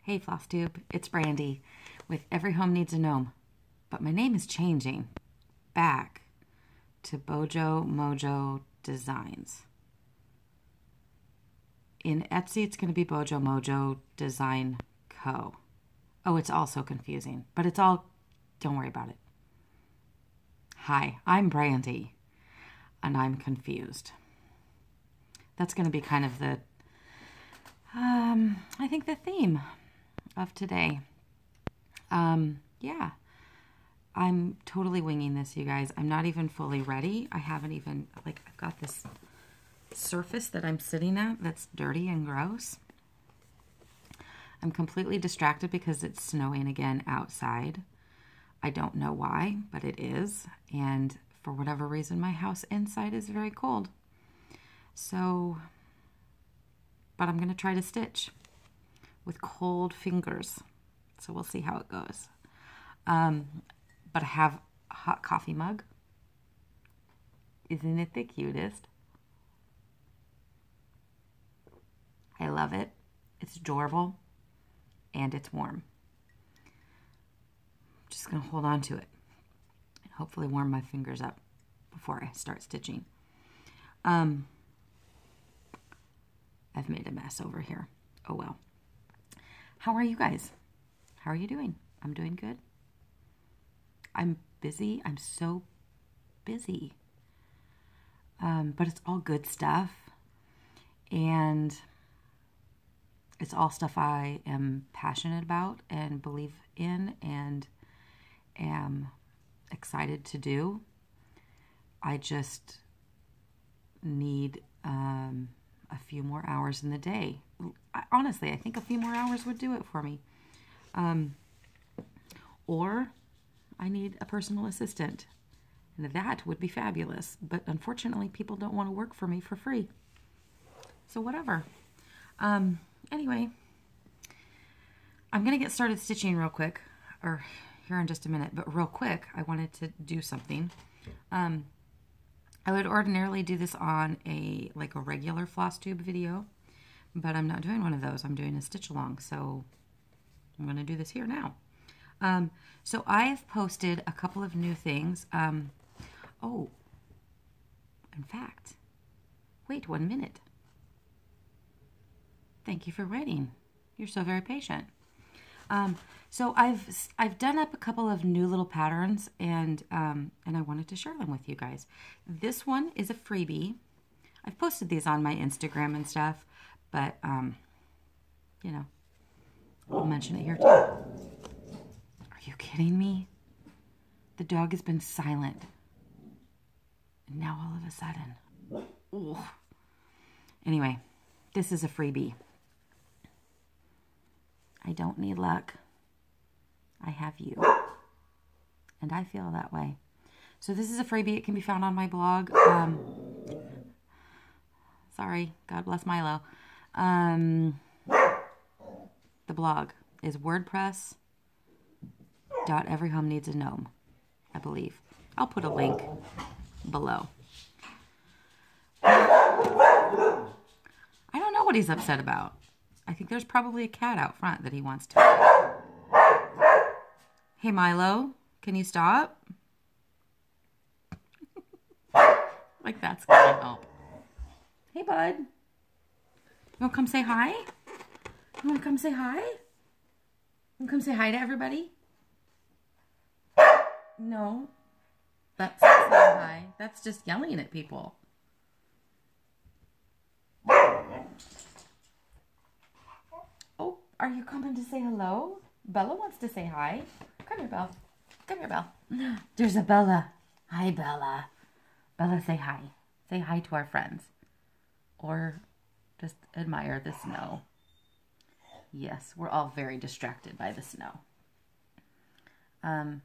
Hey Floss Tube, it's Brandy with Every Home Needs a Gnome, but my name is changing back to Bojo Mojo Designs. In Etsy, it's going to be Bojo Mojo Design Co. Oh, it's all so confusing, but it's all, don't worry about it. Hi, I'm Brandy, and I'm confused. That's going to be kind of the, I think the theme of today. Yeah, I'm totally winging this, you guys. I'm not even fully ready. I haven't even, like, I've got this surface that I'm sitting at that's dirty and gross. I'm completely distracted because it's snowing again outside. I don't know why, but it is. And for whatever reason, my house inside is very cold. So, but I'm going to try to stitch with cold fingers. So we'll see how it goes. But I have a hot coffee mug. Isn't it the cutest? I love it. It's adorable and it's warm. I'm just going to hold on to it and hopefully warm my fingers up before I start stitching. I've made a mess over here. Oh well. How are you guys? How are you doing? I'm doing good. I'm busy. I'm so busy. But it's all good stuff. And it's all stuff I am passionate about and believe in and am excited to do. I just need a few more hours in the day. Honestly, I think a few more hours would do it for me. Or I need a personal assistant. And that would be fabulous. But unfortunately, people don't want to work for me for free. So whatever. Anyway, I'm going to get started stitching real quick. Or here in just a minute. But real quick, I wanted to do something. I would ordinarily do this on a regular floss tube video. But I'm not doing one of those. I'm doing a stitch along. So I'm going to do this here now. So I've posted a couple of new things. Oh, in fact, wait 1 minute. Thank you for waiting. You're so very patient. So I've done up a couple of new little patterns and I wanted to share them with you guys. This one is a freebie. I've posted these on my Instagram and stuff, but you know, I'll mention it here too. Are you kidding me? The dog has been silent. And now all of a sudden. Ugh. Anyway, this is a freebie. I don't need luck. I have you. And I feel that way. So this is a freebie. It can be found on my blog. Sorry. God bless Milo. The blog is WordPress.everyhomeneedsagnome, I believe. I'll put a link below. I don't know what he's upset about. I think there's probably a cat out front that he wants to. Hey Milo, can you stop? Like that's gonna help. Hey bud. You wanna come say hi? You wanna come say hi? You wanna come say hi to everybody? No. That's not saying hi. That's just yelling at people. Oh, are you coming to say hello? Bella wants to say hi. Come here, Belle. Come here, Belle. There's a Bella. Hi, Bella. Bella, say hi. Say hi to our friends. Or just admire the snow. Yes, we're all very distracted by the snow. Oh,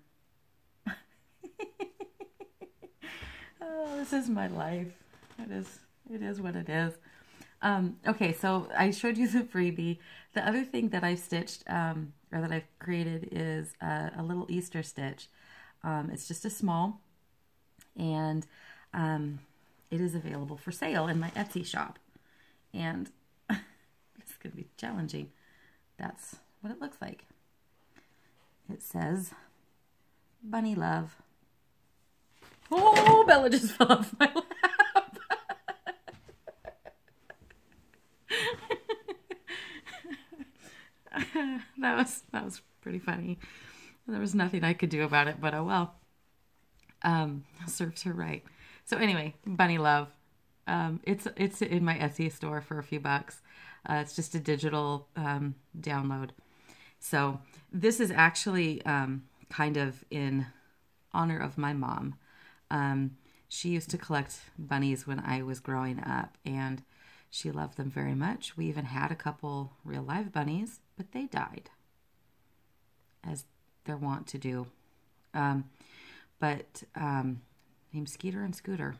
this is my life. It is what it is. Okay, so I showed you the freebie. The other thing that I've stitched, or that I've created, is a little Easter stitch. It's just a small, and it is available for sale in my Etsy shop. And it's going to be challenging. That's what it looks like. It says, Bunny Love. Oh, Bella just fell off my lap. That was pretty funny. There was nothing I could do about it, but oh well. Serves her right. So anyway, Bunny Love. It's in my Etsy store for a few bucks. It's just a digital download. So this is actually kind of in honor of my mom. She used to collect bunnies when I was growing up, and she loved them very much. We even had a couple real live bunnies, but they died, as they're wont to do. Named Skeeter and Scooter.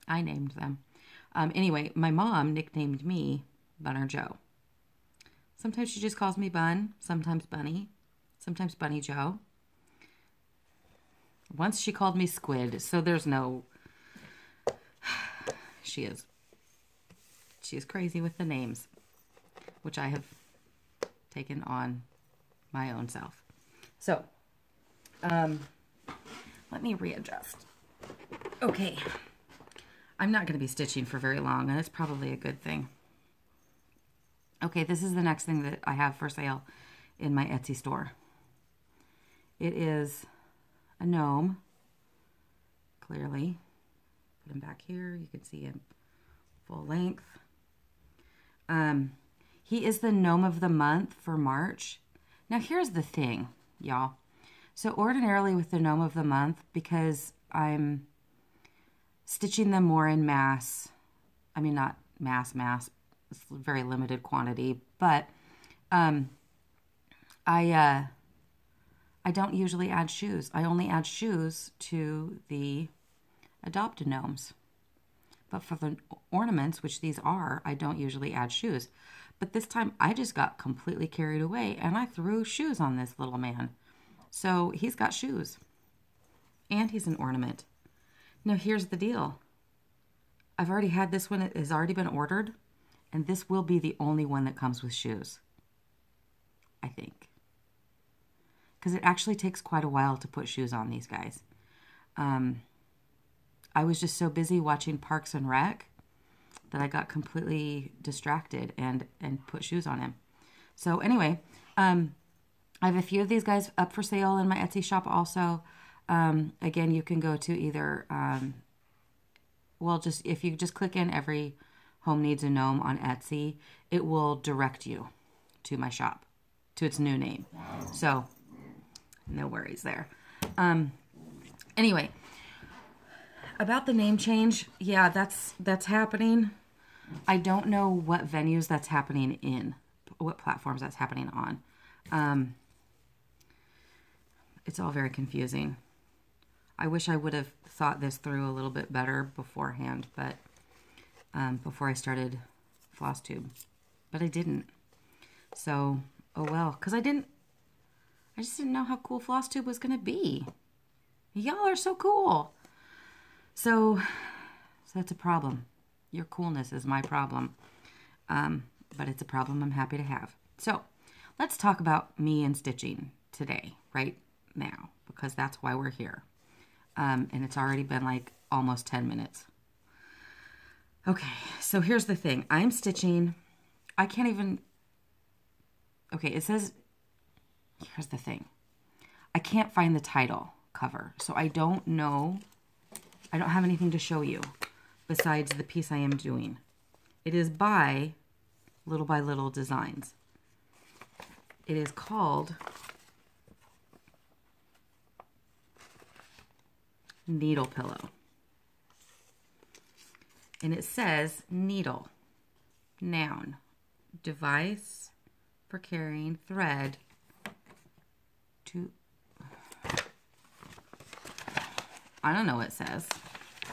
I named them. Anyway, my mom nicknamed me Bunner Joe. Sometimes she just calls me Bun, sometimes Bunny, sometimes Bunny Joe. Once she called me Squid, so there's no... She is crazy with the names, which I have taken on my own self. So, let me readjust. Okay. I'm not going to be stitching for very long, and it's probably a good thing. Okay, this is the next thing that I have for sale in my Etsy store. It is a gnome, clearly. Put him back here. You can see him full length. He is the gnome of the month for March. Now, here's the thing, y'all. So ordinarily with the gnome of the month, because I'm stitching them more in mass, I mean, not mass, it's a very limited quantity, but I don't usually add shoes. I only add shoes to the adopted gnomes. But for the ornaments, which these are, I don't usually add shoes. But this time I just got completely carried away and I threw shoes on this little man. So he's got shoes. And he's an ornament. Now here's the deal. I've already had this one. It has already been ordered. And this will be the only one that comes with shoes. I think. Because it actually takes quite a while to put shoes on these guys. I was just so busy watching Parks and Rec that I got completely distracted and put shoes on him. So anyway, I have a few of these guys up for sale in my Etsy shop also. Again, you can go to either, if you just click in Every Home Needs a Gnome on Etsy, it will direct you to my shop, to its new name. So, no worries there. Anyway, about the name change, yeah, that's happening. I don't know what venues that's happening in, what platforms that's happening on. It's all very confusing. I wish I would have thought this through a little bit better beforehand, but before I started FlossTube, but I didn't. So, oh well, because I just didn't know how cool FlossTube was going to be. Y'all are so cool. So that's a problem. Your coolness is my problem. But it's a problem I'm happy to have. So let's talk about me and stitching today, right now, because that's why we're here. And it's already been like almost 10 minutes. Okay, so here's the thing. I'm stitching. I can't even... Okay, it says... Here's the thing. I can't find the title cover, so I don't know... I don't have anything to show you besides the piece I am doing. It is by Little Designs. It is called Needle Pillow. And it says needle, noun, device for carrying thread to... I don't know what it says.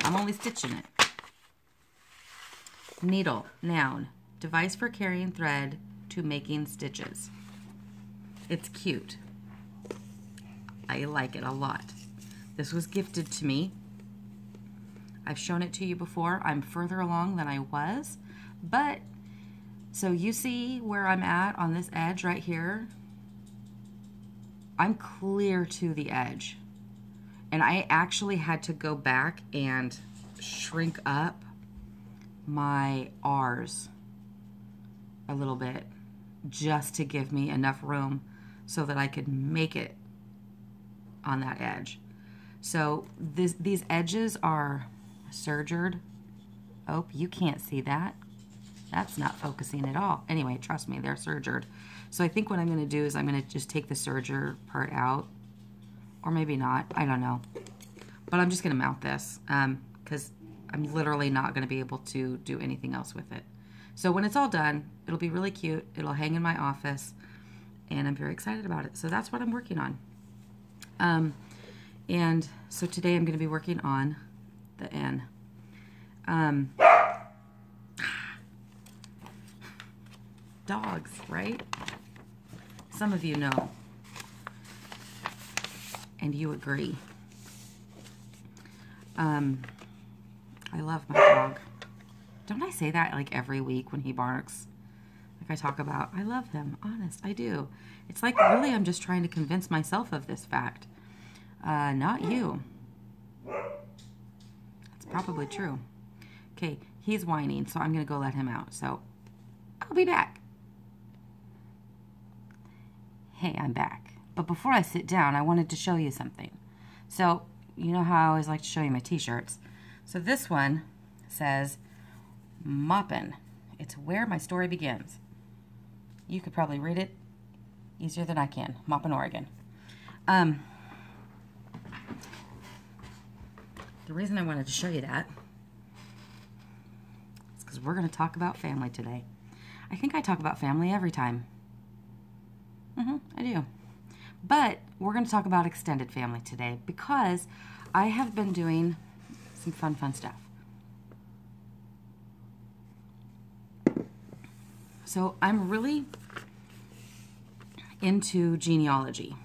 I'm only stitching it. Needle, noun, device for carrying thread to making stitches. It's cute. I like it a lot. This was gifted to me. I've shown it to you before. I'm further along than I was, but So you see where I'm at on this edge right here? I'm clear to the edge. And I actually had to go back and shrink up my R's a little bit just to give me enough room so that I could make it on that edge. So these edges are sergered. Oh, you can't see that. That's not focusing at all. Anyway, trust me, they're sergered. So I think what I'm going to do is I'm going to just take the serger part out. Or maybe not. I don't know. But I'm just going to mount this because I'm literally not going to be able to do anything else with it. So when it's all done, it'll be really cute. It'll hang in my office. And I'm very excited about it. So that's what I'm working on. And so today I'm going to be working on the N. Dogs, right? Some of you know. And you agree. I love my dog. Don't I say that like every week when he barks? Like I talk about, I love him. Honest, I do. It's like really I'm just trying to convince myself of this fact. Not you. That's probably true. Okay, he's whining, so I'm going to go let him out. So I'll be back. Hey, I'm back. But before I sit down, I wanted to show you something. So, you know how I always like to show you my t-shirts. So this one says, Moppin'. It's where my story begins. You could probably read it easier than I can. Moppin', Oregon. The reason I wanted to show you that is because we're going to talk about family today. I think I talk about family every time. I do. But we're going to talk about extended family today because I have been doing some fun stuff. So I'm really into genealogy,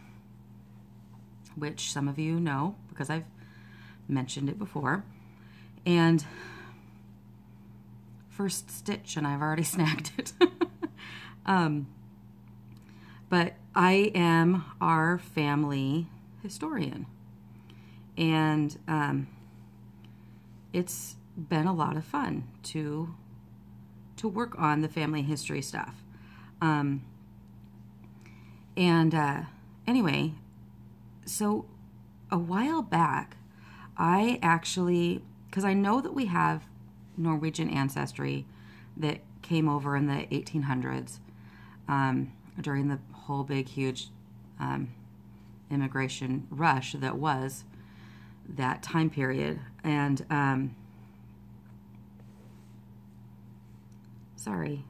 which some of you know because I've mentioned it before. And first stitch, and I've already snagged it. But I am our family historian. And it's been a lot of fun to work on the family history stuff. Anyway, so a while back, I actually, because I know that we have Norwegian ancestry that came over in the 1800s during the whole big, huge immigration rush that was that time period. And sorry,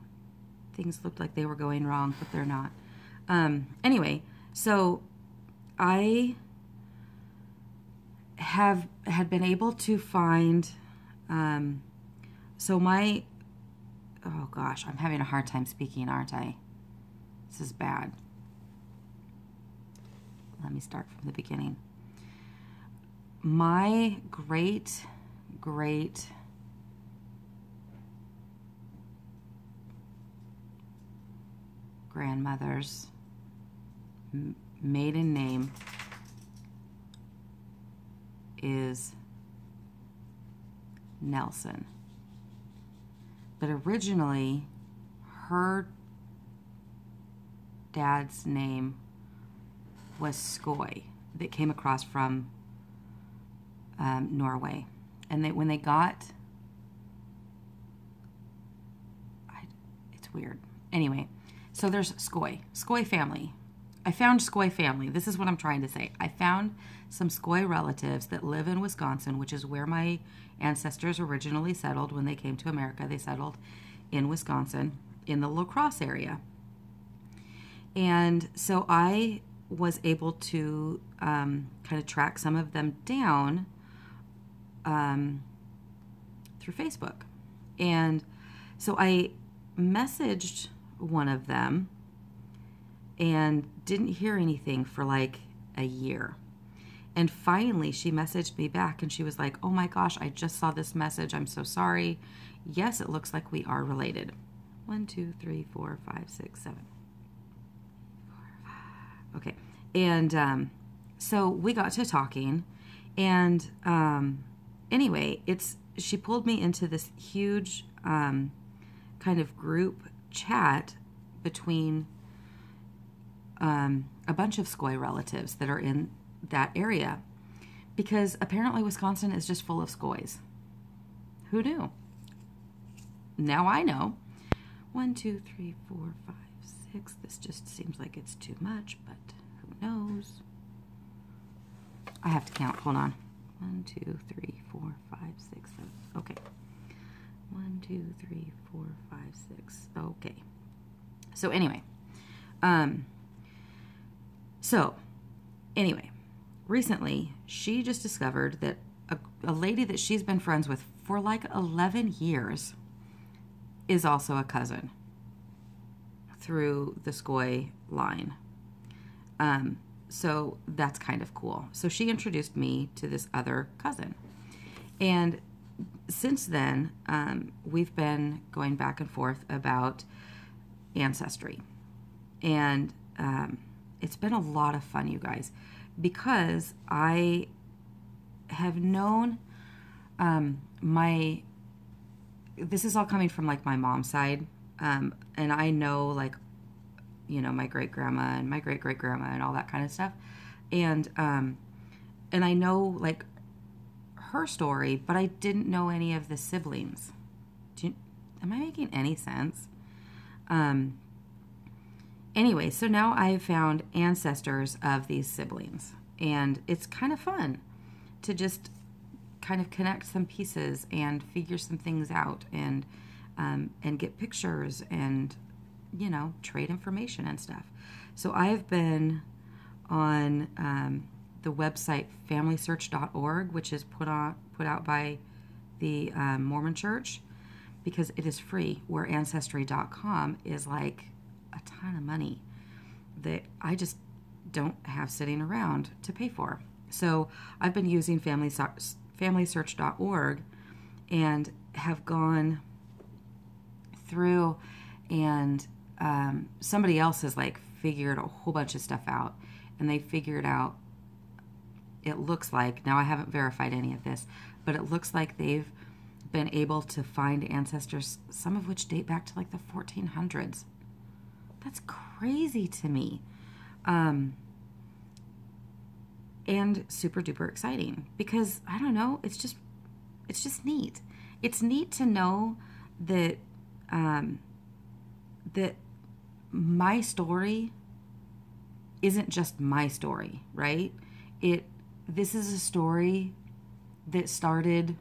things looked like they were going wrong, but they're not. Anyway, so I had been able to find, so my, oh gosh, I'm having a hard time speaking, aren't I? This is bad. Let me start from the beginning. My great grandmother's maiden name is Nelson. But originally, her dad's name was Skoy, that came across from Norway. And when they got, it's weird. Anyway, so there's Skoy family. I found Skoy family. This is what I'm trying to say. I found some Skoy relatives that live in Wisconsin, which is where my ancestors originally settled when they came to America. They settled in Wisconsin, in the La Crosse area. And so I was able to kind of track some of them down through Facebook. And so I messaged one of them and didn't hear anything for like a year. And finally she messaged me back and she was like, oh my gosh, I just saw this message. I'm so sorry. Yes, it looks like we are related. 1, 2, 3, 4, 5, 6, 7. Okay. And so we got to talking, and anyway, she pulled me into this huge kind of group chat between a bunch of Skoy relatives that are in that area, because apparently Wisconsin is just full of Skoys. Who knew? Now I know. 1, 2, 3, 4, 5, 6. This just seems like it's too much, but who knows? I have to count. Hold on. 1, 2, 3, 4, 5, 6, 7. Okay. 1, 2, 3, 4, 5, 6. Okay. So anyway. Recently she just discovered that a lady that she's been friends with for like 11 years is also a cousin through the Skoy line. So that's kind of cool. So she introduced me to this other cousin. And since then, we've been going back and forth about ancestry. And it's been a lot of fun, you guys, because I have known this is all coming from like my mom's side. And I know like, you know, my great grandma and my great great grandma and all that kind of stuff. And I know like her story, but I didn't know any of the siblings. Am I making any sense? Anyway, so now I've found ancestors of these siblings, and it's kind of fun to just kind of connect some pieces and figure some things out, and get pictures and, you know, trade information and stuff. So I've been on the website familysearch.org, which is put out by the Mormon Church, because it is free, where ancestry.com is like a ton of money that I just don't have sitting around to pay for. So I've been using familysearch.org and have gone through, and somebody else has like figured a whole bunch of stuff out, and they figured out, it looks like, now I haven't verified any of this, but it looks like they've been able to find ancestors, some of which date back to like the 1400s. That's crazy to me. And super duper exciting, because I don't know, it's just neat. It's neat to know that that my story isn't just my story, right? This is a story that started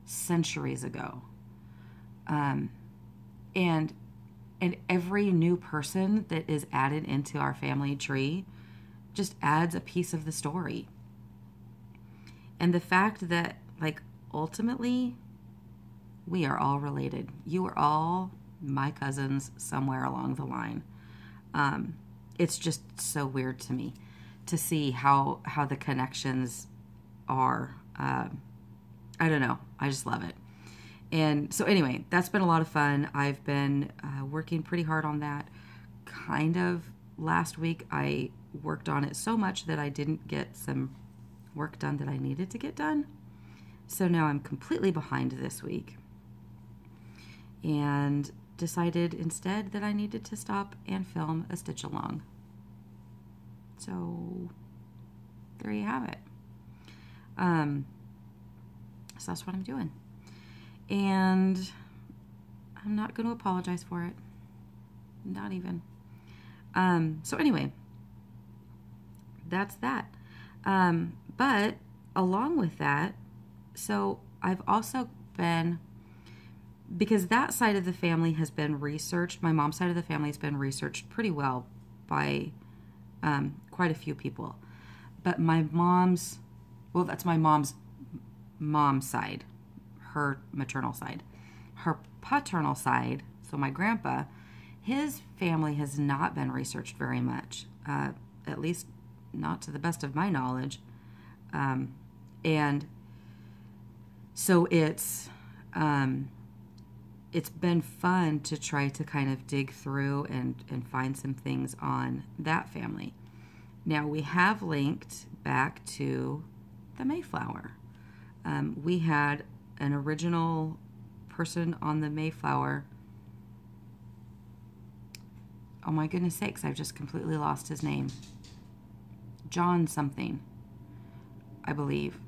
centuries ago. And every new person that is added into our family tree just adds a piece of the story. And the fact that, like, ultimately, we are all related. You are all my cousins somewhere along the line. It's just so weird to me to see how the connections are. I don't know. I just love it. And so anyway, that's been a lot of fun. I've been working pretty hard on that. Kind of last week, I worked on it so much that I didn't get some work done that I needed to get done. So now I'm completely behind this week, and decided instead that I needed to stop and film a stitch along. So there you have it. So that's what I'm doing. And I'm not going to apologize for it. Not even. So anyway, that's that. But along with that, so I've also been, because that side of the family has been researched, my mom's side of the family has been researched pretty well by quite a few people. But my mom's, well, that's my mom's side, her maternal side. Her paternal side, so my grandpa, his family has not been researched very much, at least not to the best of my knowledge. And so it's it's been fun to try to kind of dig through and find some things on that family. Now, we have linked back to the Mayflower. We had an original person on the Mayflower. Oh my goodness sakes, I've just completely lost his name. John something, I believe.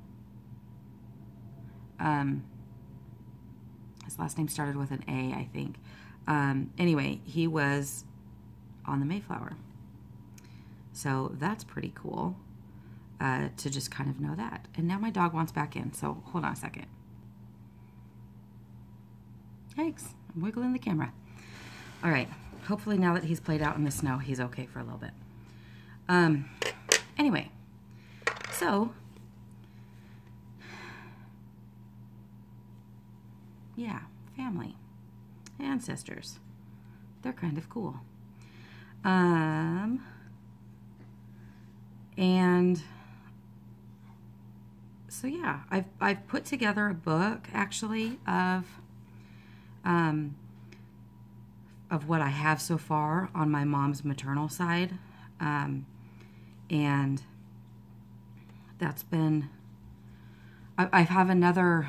His last name started with an A, I think. Anyway, he was on the Mayflower. So that's pretty cool to just kind of know that. And now my dog wants back in, so hold on a second. Thanks. I'm wiggling the camera. All right. Hopefully now that he's played out in the snow, he's okay for a little bit. Anyway, so yeah, family, ancestors, they're kind of cool. And so yeah, I've put together a book actually of what I have so far on my mom's maternal side. And that's been, I have another,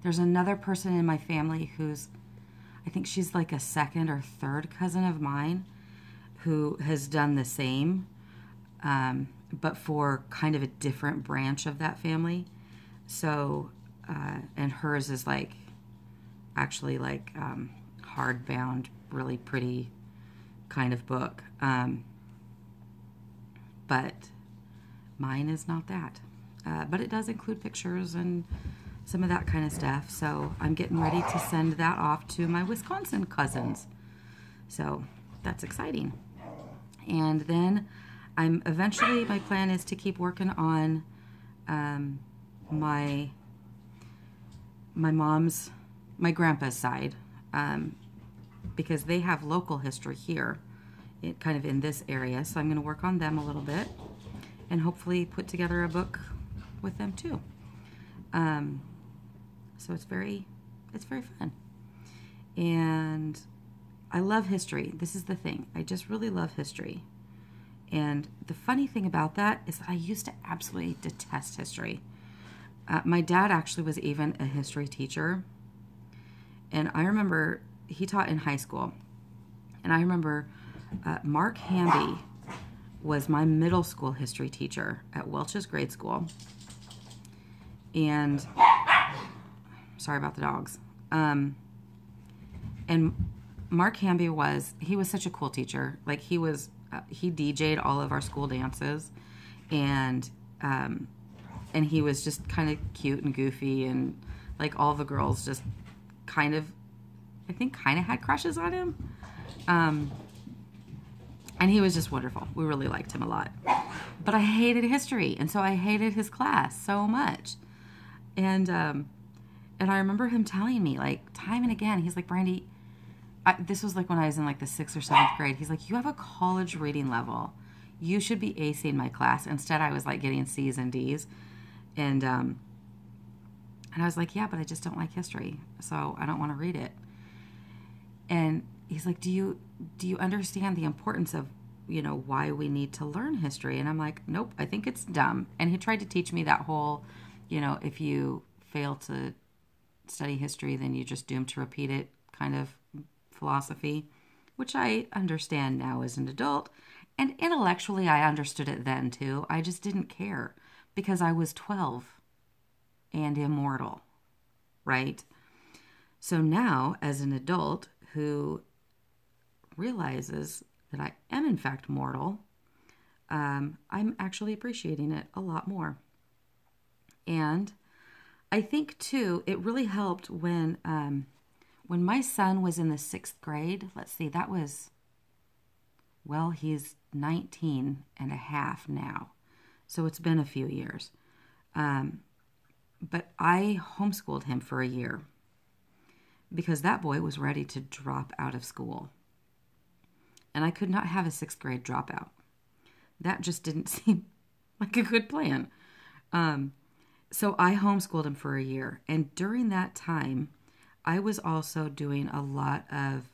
there's another person in my family who's, I think she's like a second or third cousin of mine who has done the same, but for kind of a different branch of that family. So, and hers is like, actually like hardbound, really pretty kind of book. But mine is not that. But it does include pictures and some of that kind of stuff. So I'm getting ready to send that off to my Wisconsin cousins. So that's exciting. And then eventually my plan is to keep working on my grandpa's side, because they have local history here, kind of in this area. So I'm going to work on them a little bit and hopefully put together a book with them too. So it's very fun. And I love history. This is the thing. I just really love history. And the funny thing about that is that I used to absolutely detest history. My dad actually was even a history teacher. And I remember he taught in high school. And I remember Mark Hamby was my middle school history teacher at Welch's grade school. And sorry about the dogs. And Mark Hamby was such a cool teacher. Like he DJ'd all of our school dances, and he was just kind of cute and goofy, and like all the girls just kind of had crushes on him. And he was just wonderful. We really liked him a lot. But I hated history, and so I hated his class so much. And I remember him telling me, like, time and again, he's like, Brandy, this was like when I was in like the 6th or 7th grade. He's like, you have a college reading level. You should be acing my class. Instead, I was like getting C's and D's. And I was like, yeah, but I just don't like history, so I don't want to read it. And he's like, do you understand the importance of, why we need to learn history? And I'm like, nope, I think it's dumb. And he tried to teach me that whole, if you fail to study history, then you're just doomed to repeat it kind of philosophy, which I understand now as an adult. And intellectually, I understood it then too. I just didn't care because I was 12 and immortal, right? So now, as an adult who realizes that I am in fact mortal, I'm actually appreciating it a lot more. And I think too, it really helped when my son was in the 6th grade. Let's see, that was, well, he's 19 and a half now, so it's been a few years. But I homeschooled him for a year because that boy was ready to drop out of school. And I could not have a 6th grade dropout. That just didn't seem like a good plan. So I homeschooled him for a year. And during that time, I was also doing a lot of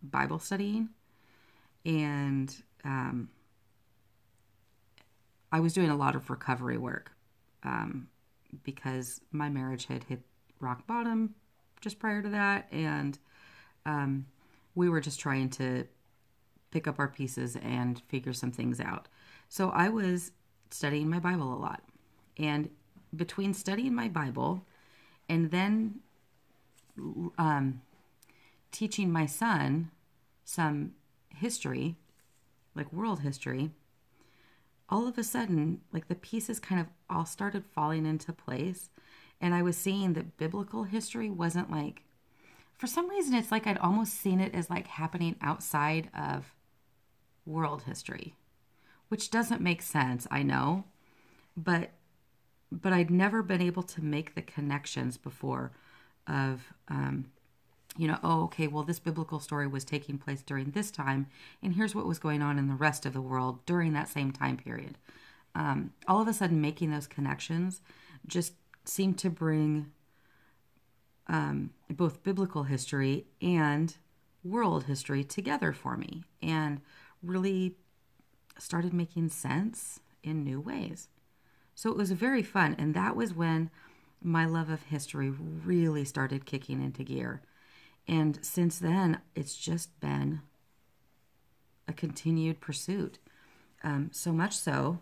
Bible studying, and I was doing a lot of recovery work because my marriage had hit rock bottom just prior to that, and we were just trying to pick up our pieces and figure some things out. So I was studying my Bible a lot. And between studying my Bible and then teaching my son some history, like world history, all of a sudden, like the pieces kind of all started falling into place. And I was seeing that biblical history wasn't like, for some reason, it's like I'd almost seen it as like happening outside of world history, which doesn't make sense, I know, but I'd never been able to make the connections before of, oh, okay, well, this biblical story was taking place during this time, and here's what was going on in the rest of the world during that same time period. All of a sudden, making those connections just seemed to bring both biblical history and world history together for me, and really started making sense in new ways. So it was very fun, and that was when my love of history really started kicking into gear. And since then, it's just been a continued pursuit. So much so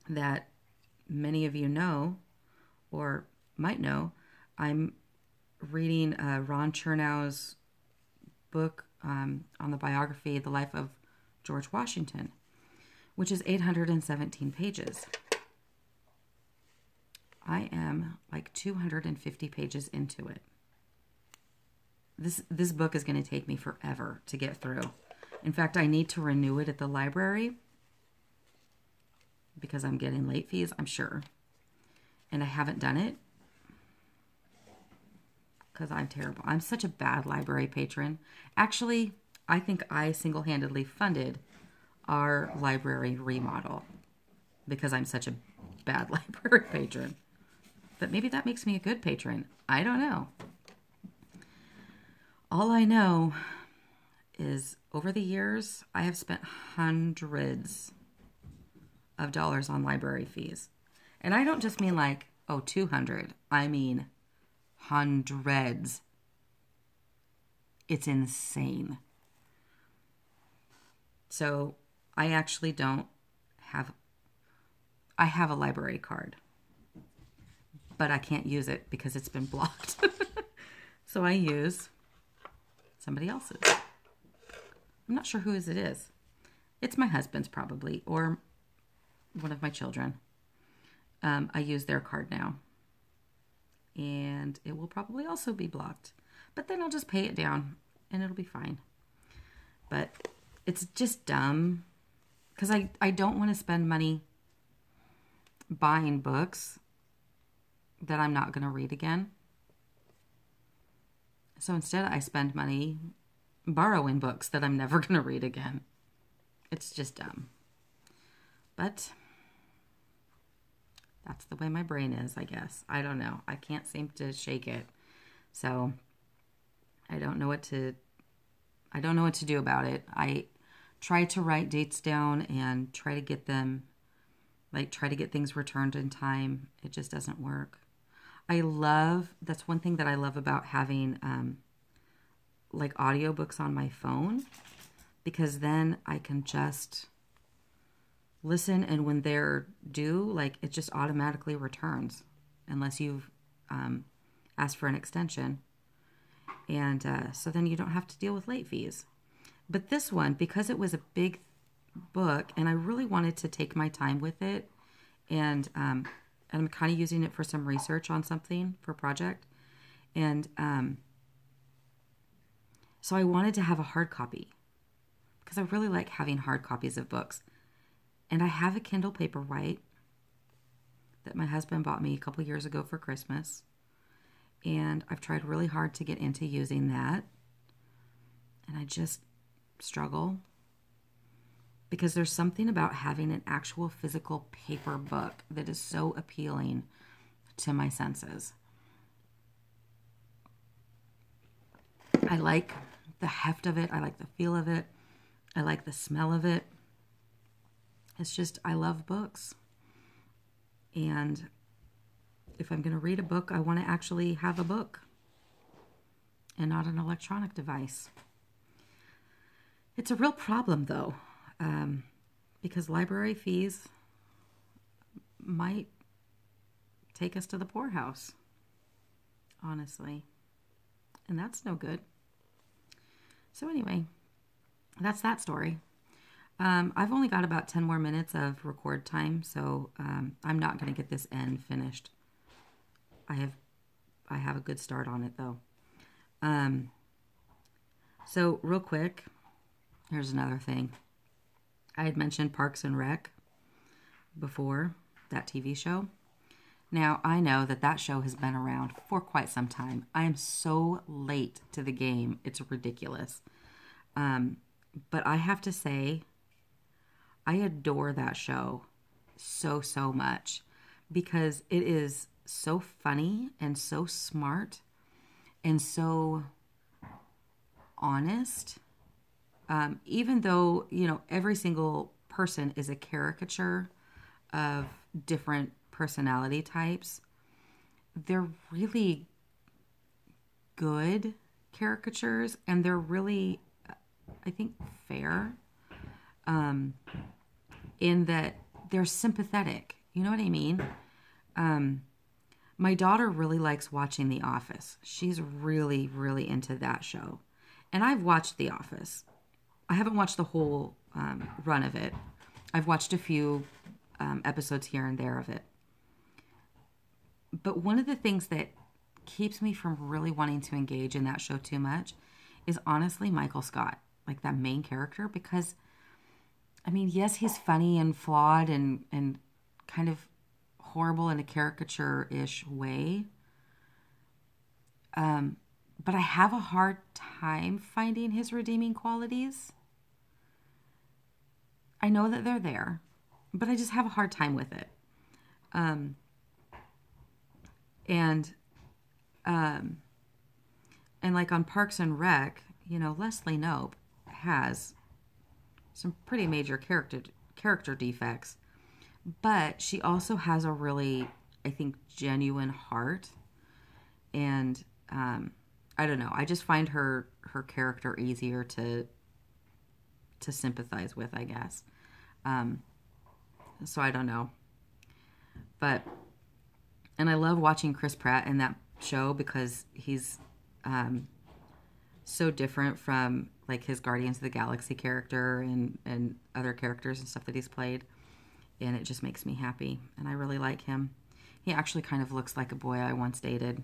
that many of you know, or might know, I'm reading Ron Chernow's book on the biography, The Life of George Washington, which is 817 pages. I am like 250 pages into it. This book is going to take me forever to get through. In fact, I need to renew it at the library because I'm getting late fees, I'm sure. And I haven't done it because I'm terrible. I'm such a bad library patron. Actually, I think I single-handedly funded our library remodel because I'm such a bad library patron. But maybe that makes me a good patron. I don't know. All I know is over the years, I have spent hundreds of dollars on library fees. And I don't just mean like, 200. I mean hundreds. It's insane. So I actually don't have, I have a library card, but I can't use it because it's been blocked. So I use somebody else's. I'm not sure whose it is. It's my husband's probably, or one of my children. I use their card now. And it will probably also be blocked. But then I'll just pay it down and it'll be fine. But it's just dumb because I don't want to spend money buying books that I'm not going to read again. So instead I spend money borrowing books that I'm never going to read again. It's just dumb. But that's the way my brain is, I guess. I don't know. I can't seem to shake it. So I don't know what to do about it. I try to write dates down and try to get them, try to get things returned in time. It just doesn't work. That's one thing that I love about having audiobooks on my phone, because then I can just listen, and when they're due, it just automatically returns unless you've asked for an extension. And so then you don't have to deal with late fees. But this one, because it was a big book and I really wanted to take my time with it, and I'm kind of using it for some research on something for a project. And so I wanted to have a hard copy because I really like having hard copies of books. And I have a Kindle Paperwhite that my husband bought me a couple years ago for Christmas. And I've tried really hard to get into using that. And I just struggle because there's something about having an actual physical paper book that is so appealing to my senses. I like the heft of it. I like the feel of it. I like the smell of it. It's just, I love books. And if I'm going to read a book, I want to actually have a book and not an electronic device. It's a real problem, though, because library fees might take us to the poorhouse, honestly. And that's no good. So anyway, that's that story. I've only got about 10 more minutes of record time, so I'm not going to get this end finished. I have a good start on it, though. So real quick, here's another thing. I had mentioned Parks and Rec before, that TV show. Now, I know that that show has been around for quite some time. I am so late to the game. It's ridiculous. But I have to say, I adore that show so, so much because it is so funny and so smart and so honest. Even though, you know, every single person is a caricature of different personality types, they're really good caricatures and they're really, I think, fair in that they're sympathetic. You know what I mean? My daughter really likes watching The Office. She's really, really into that show. And I've watched The Office. I haven't watched the whole run of it. I've watched a few episodes here and there of it. But one of the things that keeps me from really wanting to engage in that show too much is honestly Michael Scott, like that main character, because, I mean, yes, he's funny and flawed and kind of horrible in a caricature-ish way. But I have a hard time finding his redeeming qualities. I know that they're there, but I just have a hard time with it. And like on Parks and Rec, you know, Leslie Knope has some pretty major character defects, but she also has a really, I think, genuine heart. And I don't know. I just find her character easier to sympathize with, I guess. So I don't know. But, and I love watching Chris Pratt in that show because he's so different from like his Guardians of the Galaxy character and other characters and stuff that he's played. And it just makes me happy. And I really like him. He actually kind of looks like a boy I once dated.